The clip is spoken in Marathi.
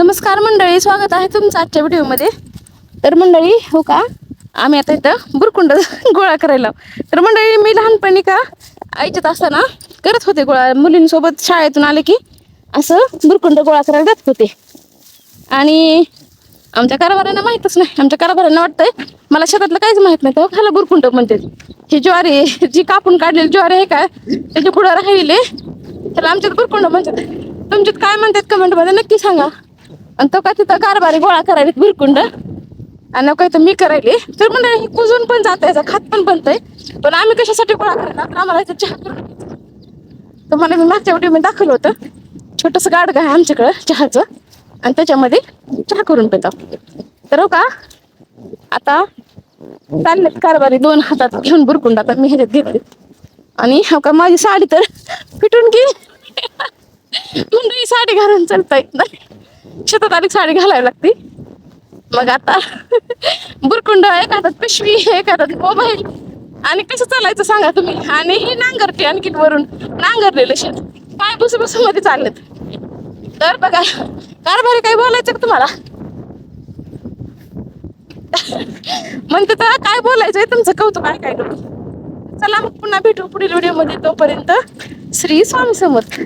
नमस्कार मंडळी, स्वागत आहे तुमचं आजच्या व्हिडिओमध्ये. तर मंडळी हो का, आम्ही आता इथं बुरकुंड गोळा करायला. तर मंडळी मी लहानपणी का आईच्यात असताना करत होते गोळा. मुलींसोबत शाळेतून आले की असं बुरकुंड गोळा करायला जात होते. आणि आमच्या कारभाऱ्यांना माहीतच नाही. आमच्या कारभाऱ्यांना वाटतंय मला शेतातलं काहीच माहीत नाही. तेव्हा खाला बुरकुंड म्हणते. ही ज्वारी जी कापून काढलेली ज्वारी आहे का, त्याची पुढं राहिलेले त्याला आमच्यात बुरकुंड म्हणतात. तुमच्यात काय म्हणतात कमेंटमध्ये नक्की सांगा. आणि तो का तिथं कारभारी गोळा करायला बुरकुंड आणि नको तर मी करायले. तर म्हणजे ही कुजून पण जात आहे, खात पण बनतंय. पण आम्ही कशासाठी गोळा करायला, तर आम्हाला इथं चहा करून घ्यायचा. तुम्हाला मी मागच्या व्हिडिओमध्ये दाखवलं होतं. छोटंसं गाडगं आहे आमच्याकडं चहाचं, आणि त्याच्यामध्ये चहा करून पितो. तर हो का, आता चाललेत कारभारी दोन हातात घेऊन बुरकुंड. आता मी ह्याच्यात घेतले आणि हो का माझी साडी तर फिटून गेली. म्हणजे ही साडी घालून चालता येत नाही, शेतात आली साडी घालावी लागते. मग आता बुरकुंड, एक हातात पिशवी, एक हातात मोबाईल, आणि कसं चालायचं सांगा तुम्ही. आणि ही नांगरते आणखी वरून नांगरलेलं शेत, पाय बसून मध्ये चाललेत. तर बघा कारभारी काही बोलायचं का तुम्हाला? म्हणते तर काय बोलायचंय, तुमचं कौतुक आहे काय करू. चला मग पुन्हा भेटू पुढील व्हिडिओ मध्ये. तोपर्यंत श्री स्वामी समर्थ.